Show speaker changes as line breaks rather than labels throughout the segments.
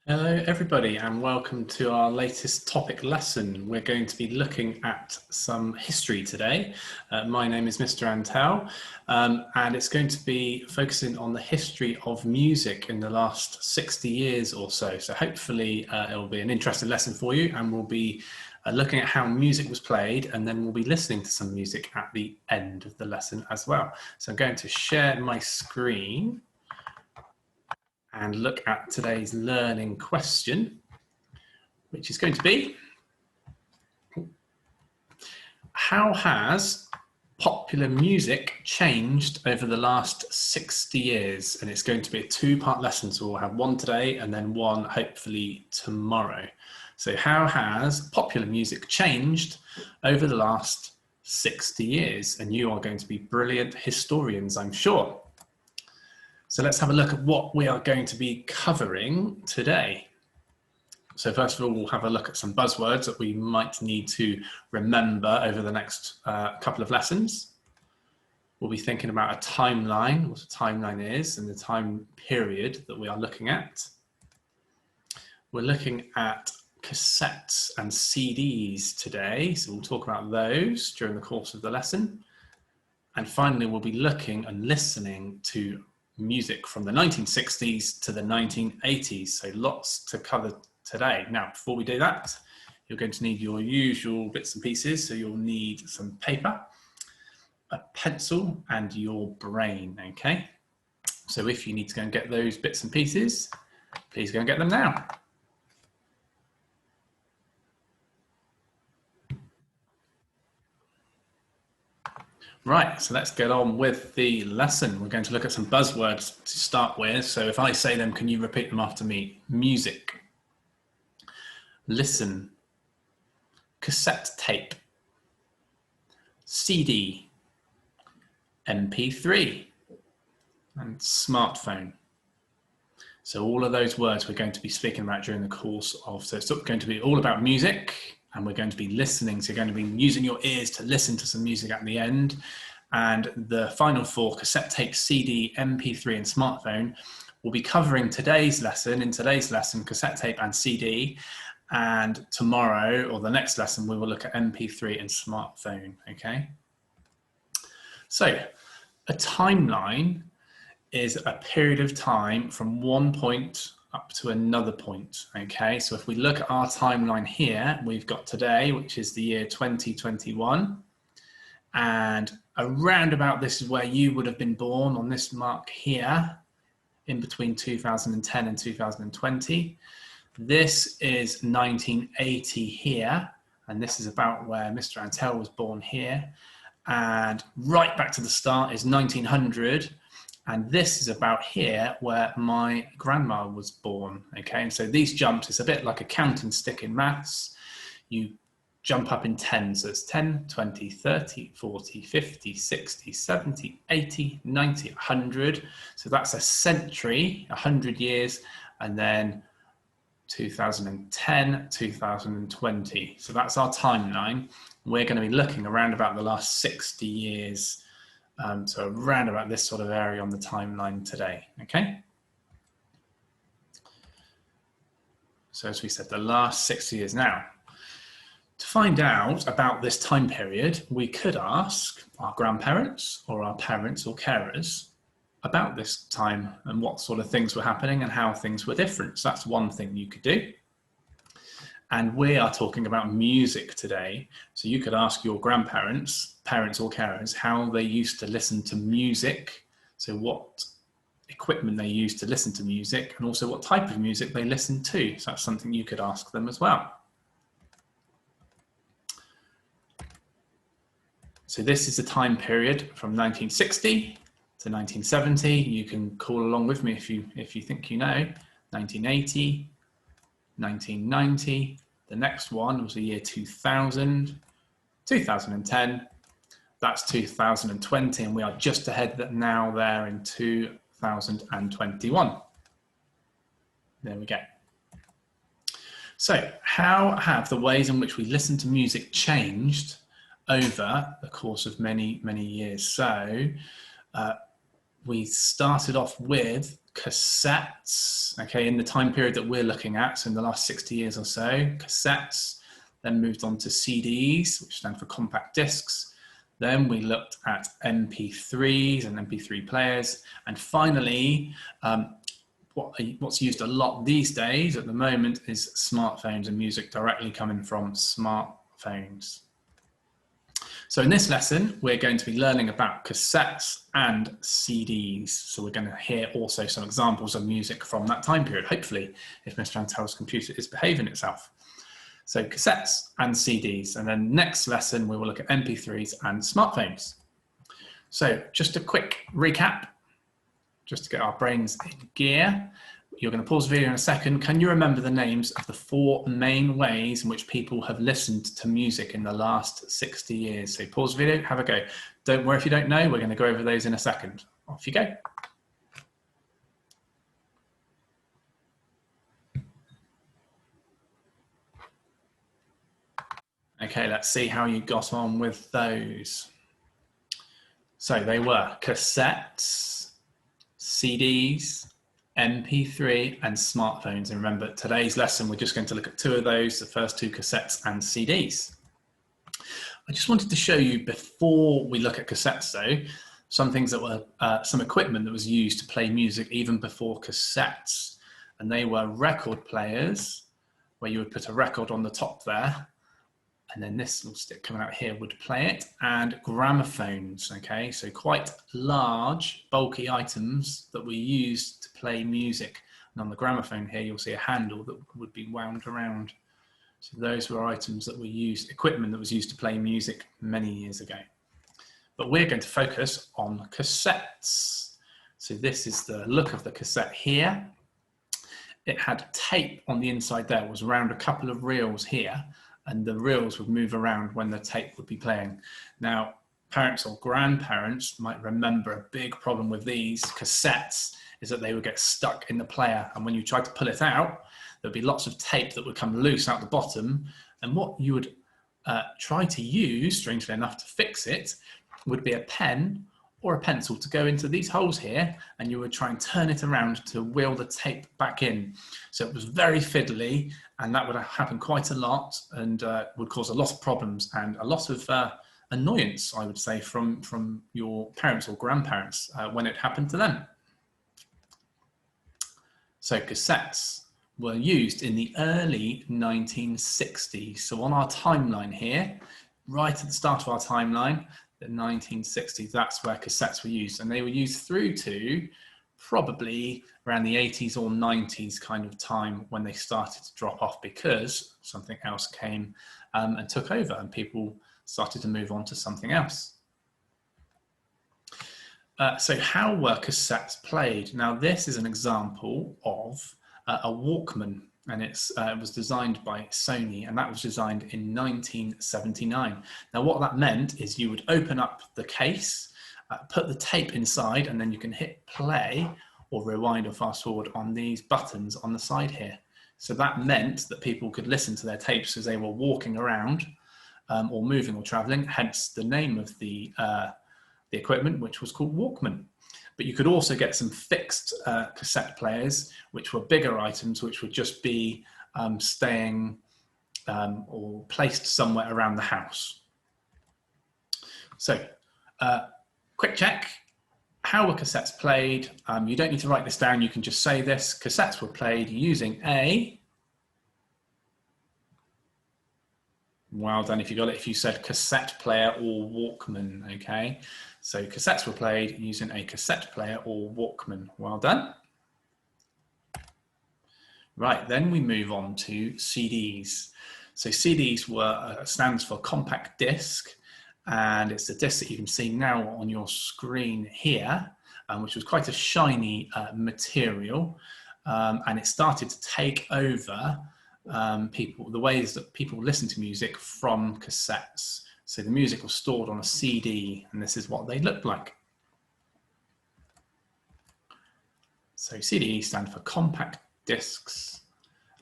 Hello everybody and welcome to our latest topic lesson. We're going to be looking at some history today. My name is Mr. Antel and it's going to be focusing on the history of music in the last 60 years or so. So hopefully it'll be an interesting lesson for you, and we'll be looking at how music was played, and then we'll be listening to some music at the end of the lesson as well. So I'm going to share my screen and look at today's learning question, which is going to be, how has popular music changed over the last 60 years? And it's going to be a two-part lesson, so we'll have one today and then one hopefully tomorrow. So how has popular music changed over the last 60 years? And you are going to be brilliant historians, I'm sure. So let's have a look at what we are going to be covering today. So first of all, we'll have a look at some buzzwords that we might need to remember over the next couple of lessons. We'll be thinking about a timeline, what a timeline is, and the time period that we are looking at. We're looking at cassettes and CDs today, so we'll talk about those during the course of the lesson. And finally, we'll be looking and listening to music from the 1960s to the 1980s. So lots to cover today. Now, before we do that, you're going to need your usual bits and pieces. So you'll need some paper, a pencil, and your brain, okay? So if you need to go and get those bits and pieces, please go and get them now. Right, so let's get on with the lesson. We're going to look at some buzzwords to start with. So if I say them, can you repeat them after me? Music, listen, cassette tape, CD, MP3, and smartphone. So all of those words we're going to be speaking about during the course of, so it's going to be all about music, and we're going to be listening. So you're going to be using your ears to listen to some music at the end. And the final four, cassette tape, CD, MP3, and smartphone, will be covering today's lesson. In today's lesson, cassette tape and CD. And tomorrow, or the next lesson, we will look at MP3 and smartphone, okay? So a timeline is a period of time from one point up to another point, okay? So if we look at our timeline here, we've got today, which is the year 2021, and around about this is where you would have been born on this mark here, in between 2010 and 2020. This is 1980 here, and this is about where Mr. Antel was born here, and right back to the start is 1900. And this is about here where my grandma was born, okay? And so these jumps, it's a bit like a counting stick in maths. You jump up in 10, so it's 10, 20, 30, 40, 50, 60, 70, 80, 90, 100. So that's a century, 100 years, and then 2010, 2020. So that's our timeline. We're going to be looking around about the last 60 years, so around about this sort of area on the timeline today, okay? So as we said, the last 60 years. Now, to find out about this time period, we could ask our grandparents or our parents or carers about this time and what sort of things were happening and how things were different. So that's one thing you could do. And we are talking about music today. So you could ask your grandparents, parents or carers, how they used to listen to music. So what equipment they used to listen to music, and also what type of music they listened to. So that's something you could ask them as well. So this is the time period from 1960 to 1970. You can call along with me if you think you know. 1980. 1990, the next one was the year 2000, 2010, that's 2020, and we are just ahead now there in 2021. There we go. So how have the ways in which we listen to music changed over the course of many, many years? So we started off with cassettes, okay, in the time period that we're looking at, so in the last 60 years or so, cassettes, then moved on to CDs, which stand for compact discs. Then we looked at MP3s and MP3 players. And finally, what's used a lot these days at the moment is smartphones and music directly coming from smartphones. So in this lesson, we're going to be learning about cassettes and CDs. So we're going to hear also some examples of music from that time period, hopefully, if Mr. Antel's computer is behaving itself. So cassettes and CDs. And then next lesson, we will look at MP3s and smartphones. So just a quick recap, just to get our brains in gear. You're going to pause the video in a second. Can you remember the names of the 4 main ways in which people have listened to music in the last 60 years? So pause the video, have a go. Don't worry if you don't know, we're going to go over those in a second. Off you go. Okay, let's see how you got on with those. So they were cassettes, CDs, MP3 and smartphones. And remember, today's lesson, we're just going to look at 2 of those, the first 2 cassettes and CDs. I just wanted to show you before we look at cassettes though, some things that were, some equipment that was used to play music even before cassettes. And they were record players, where you would put a record on the top there, and then this little stick coming out here would play it, and gramophones, okay? So quite large, bulky items that were used to play music. And on the gramophone here, you'll see a handle that would be wound around. So those were items that were used, equipment that was used to play music many years ago. But we're going to focus on cassettes. So this is the look of the cassette here. It had tape on the inside there, it was around a couple of reels here, and the reels would move around when the tape would be playing. Now, parents or grandparents might remember a big problem with these cassettes is that they would get stuck in the player. And when you tried to pull it out, there'd be lots of tape that would come loose out the bottom. And what you would try to use, strangely enough, to fix it would be a pen or a pencil to go into these holes here, and you would try and turn it around to wheel the tape back in. So it was very fiddly, and that would happen quite a lot, and would cause a lot of problems and a lot of annoyance, I would say, from your parents or grandparents when it happened to them. So cassettes were used in the early 1960s. So on our timeline here, right at the start of our timeline, the 1960s, that's where cassettes were used, and they were used through to probably around the 80s or 90s kind of time when they started to drop off because something else came and took over, and people started to move on to something else. So how were cassettes played? Now this is an example of a Walkman, and it was designed by Sony, and that was designed in 1979. Now what that meant is you would open up the case, put the tape inside, and then you can hit play or rewind or fast forward on these buttons on the side here. So that meant that people could listen to their tapes as they were walking around or moving or traveling, hence the name of the equipment, which was called Walkman. But you could also get some fixed cassette players, which were bigger items, which would just be staying or placed somewhere around the house. So, quick check. How were cassettes played? You don't need to write this down, you can just say this. Cassettes were played using a... Well done if you got it, if you said cassette player or Walkman, okay? So cassettes were played using a cassette player or Walkman. Well done. Right, then we move on to CDs. So CDs stands for compact disc, and it's the disc that you can see now on your screen here, which was quite a shiny material, and it started to take over the ways that people listen to music from cassettes. So the music was stored on a CD, and this is what they looked like. So CD stand for compact discs,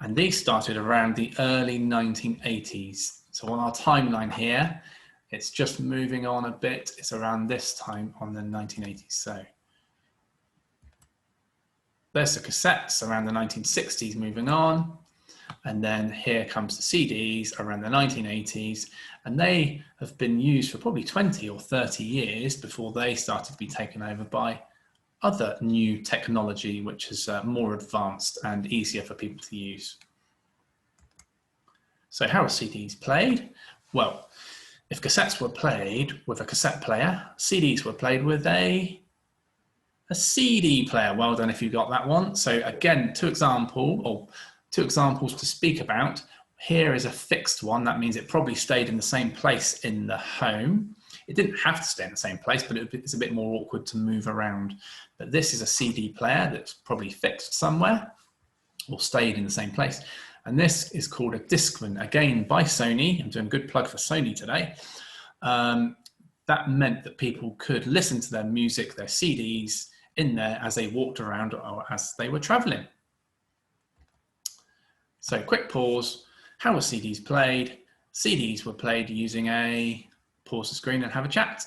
and these started around the early 1980s. So on our timeline here, it's just moving on a bit. It's around this time on the 1980s. So there's the cassettes around the 1960s moving on. And then here comes the CDs around the 1980s. And they have been used for probably 20 or 30 years before they started to be taken over by other new technology, which is more advanced and easier for people to use. So how are CDs played? Well, if cassettes were played with a cassette player, CDs were played with a CD player. Well done if you got that one. So again, two examples to speak about. Here is a fixed one. That means it probably stayed in the same place in the home. It didn't have to stay in the same place, but it's a bit more awkward to move around. But this is a CD player that's probably fixed somewhere or stayed in the same place. And this is called a Discman, again by Sony. I'm doing a good plug for Sony today. That meant that people could listen to their music, their CDs in there as they walked around or as they were traveling. So quick pause. How were CDs played? CDs were played using a, pause the screen and have a chat.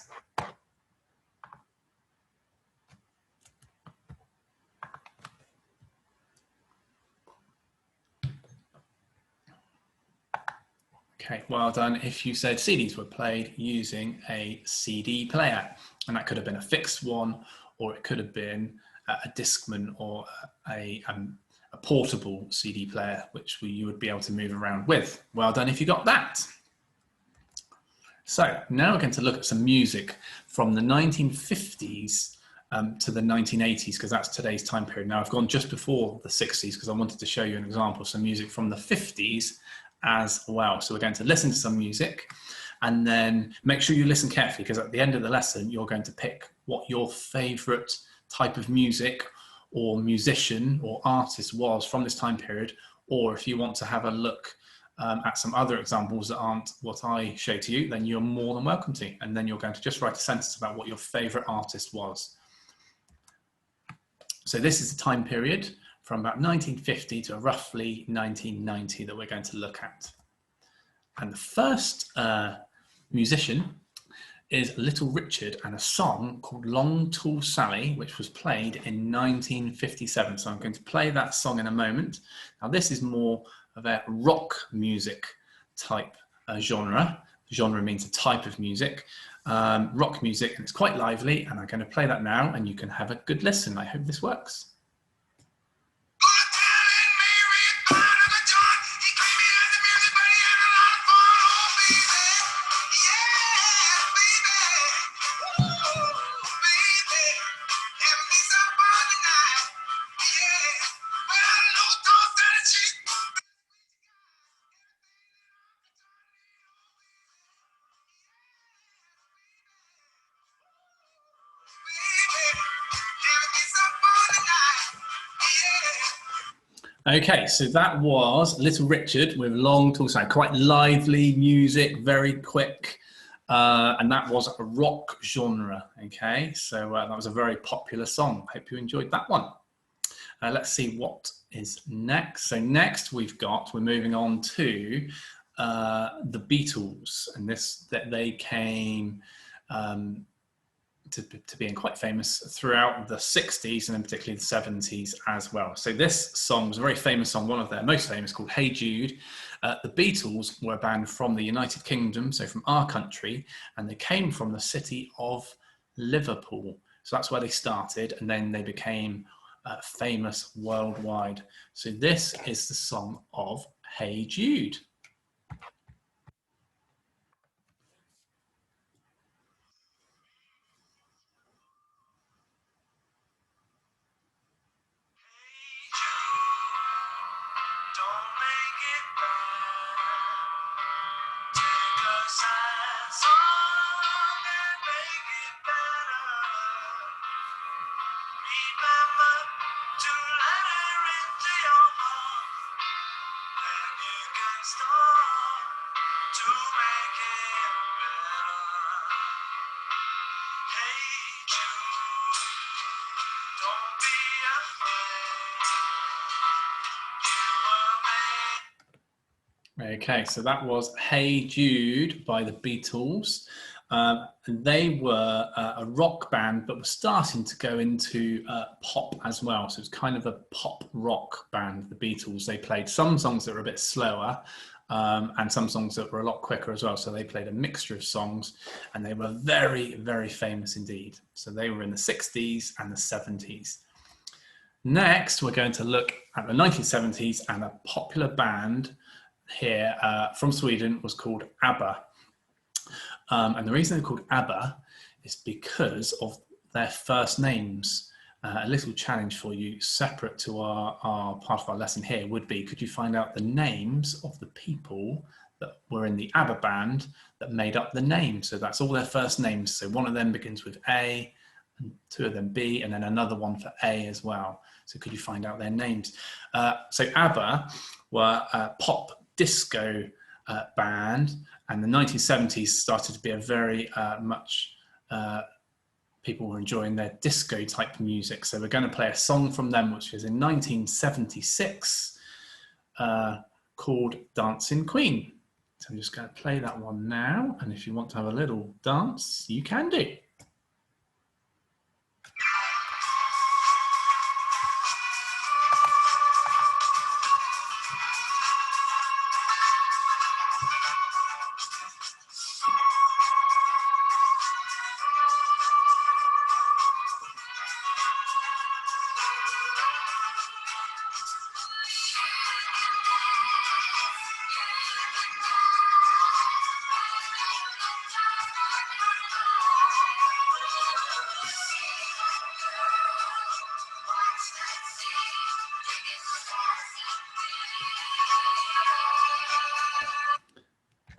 Okay, well done if you said CDs were played using a CD player. And that could have been a fixed one, or it could have been a Discman or a portable CD player, which you would be able to move around with. Well done if you got that. So now we're going to look at some music from the 1950s to the 1980s, because that's today's time period. Now I've gone just before the 60s because I wanted to show you an example of some music from the 50s as well. So we're going to listen to some music and then make sure you listen carefully, because at the end of the lesson, you're going to pick what your favorite type of music or musician or artist was from this time period, or if you want to have a look at some other examples that aren't what I show to you, then you're more than welcome to. And then you're going to just write a sentence about what your favorite artist was. So this is the time period from about 1950 to roughly 1990 that we're going to look at. And the first musician is Little Richard and a song called Long Tall Sally, which was played in 1957. So I'm going to play that song in a moment. Now this is more of a rock music type genre. Genre means a type of music, rock music, and it's quite lively. And I'm going to play that now and you can have a good listen. I hope this works. Okay, so that was Little Richard with Long Tall Sally. Quite lively music, very quick, and that was a rock genre. Okay, so that was a very popular song. Hope you enjoyed that one. Let's see what is next. So next we're moving on to the Beatles, and they came to being quite famous throughout the 60s and then particularly the 70s as well. So this song was a very famous song, one of their most famous, called Hey Jude. The Beatles were a band from the United Kingdom, so from our country, and they came from the city of Liverpool. So that's where they started, and then they became famous worldwide. So this is the song of Hey Jude. Okay, so that was Hey Jude by the Beatles. And they were a rock band, but were starting to go into pop as well. So it's kind of a pop rock band, the Beatles. They played some songs that were a bit slower and some songs that were a lot quicker as well. So they played a mixture of songs, and they were very, very famous indeed. So they were in the 60s and the 70s. Next, we're going to look at the 1970s, and a popular band here from Sweden was called ABBA. And the reason they're called ABBA is because of their first names. A little challenge for you, separate to our part of our lesson here, would be, could you find out the names of the people that were in the ABBA band that made up the name? So that's all their first names. So one of them begins with A, and two of them B, and then another one for A as well. So could you find out their names? So ABBA were a pop disco band, and the 1970s started to be a very much people were enjoying their disco type music. So we're going to play a song from them, which is in 1976, called Dancing Queen. So I'm just going to play that one now, and if you want to have a little dance, you can do.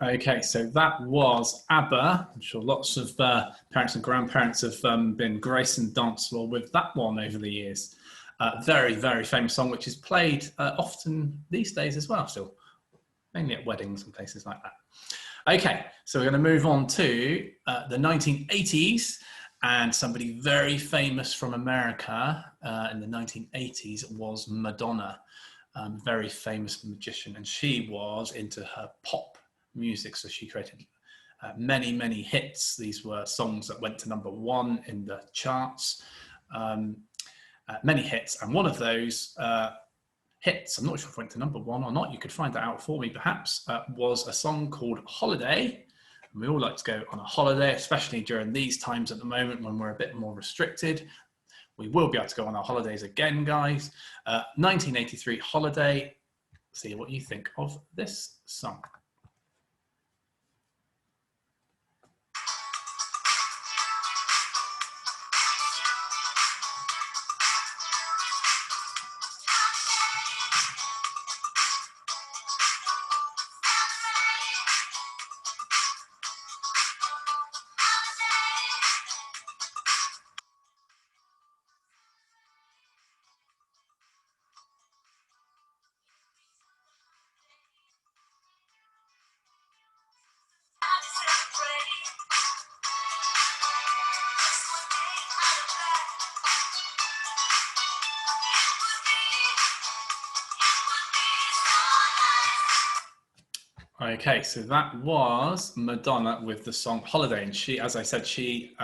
Okay, so that was ABBA. I'm sure lots of parents and grandparents have been graced and danced well with that one over the years. Very, very famous song, which is played often these days as well, still, mainly at weddings and places like that. Okay, so we're going to move on to the 1980s, and somebody very famous from America in the 1980s was Madonna, very famous magician, and she was into her pop music. So she created many, many hits. These were songs that went to #1 in the charts, many hits. And one of those hits, I'm not sure if it went to #1 or not, you could find that out for me perhaps, was a song called Holiday. And we all like to go on a holiday, especially during these times at the moment when we're a bit more restricted. We will be able to go on our holidays again, guys. 1983 Holiday. See what you think of this song. Okay, so that was Madonna with the song Holiday, and she, as I said, she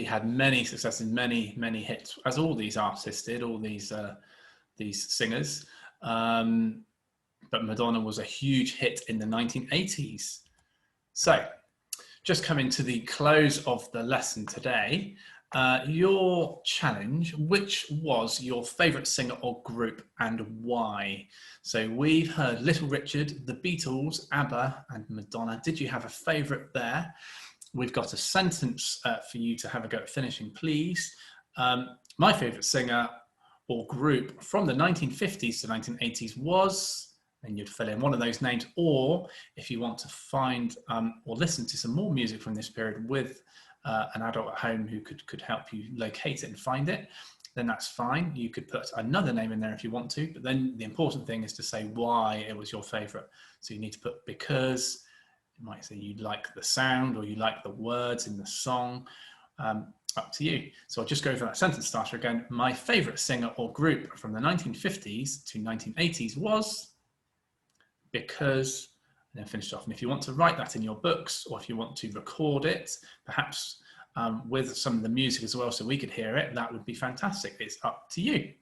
had many successes, many hits, as all these artists did, all these singers. But Madonna was a huge hit in the 1980s. So, just coming to the close of the lesson today, your challenge, which was your favourite singer or group and why? So we've heard Little Richard, the Beatles, ABBA and Madonna. Did you have a favourite there? We've got a sentence for you to have a go at finishing, please. My favourite singer or group from the 1950s to 1980s was, and you'd fill in one of those names, or if you want to find or listen to some more music from this period with an adult at home who could help you locate it and find it, then that's fine. You could put another name in there if you want to, but then the important thing is to say why it was your favorite. So you need to put because. You might say you like the sound or you like the words in the song. Up to you. So I'll just go for that sentence starter again. My favorite singer or group from the 1950s to 1980s was because, then finish it off. And if you want to write that in your books, or if you want to record it, perhaps with some of the music as well, so we could hear it, that would be fantastic. It's up to you.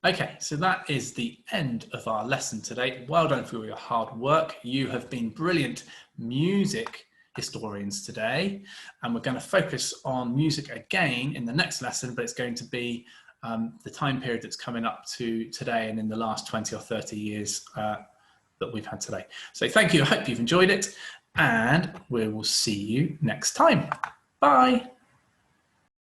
Okay, so that is the end of our lesson today. Well done for your hard work. You have been brilliant music historians today, and we're going to focus on music again in the next lesson, but it's going to be the time period that's coming up to today and in the last 20 or 30 years that we've had today. So thank you. I hope you've enjoyed it, and we will see you next time. Bye.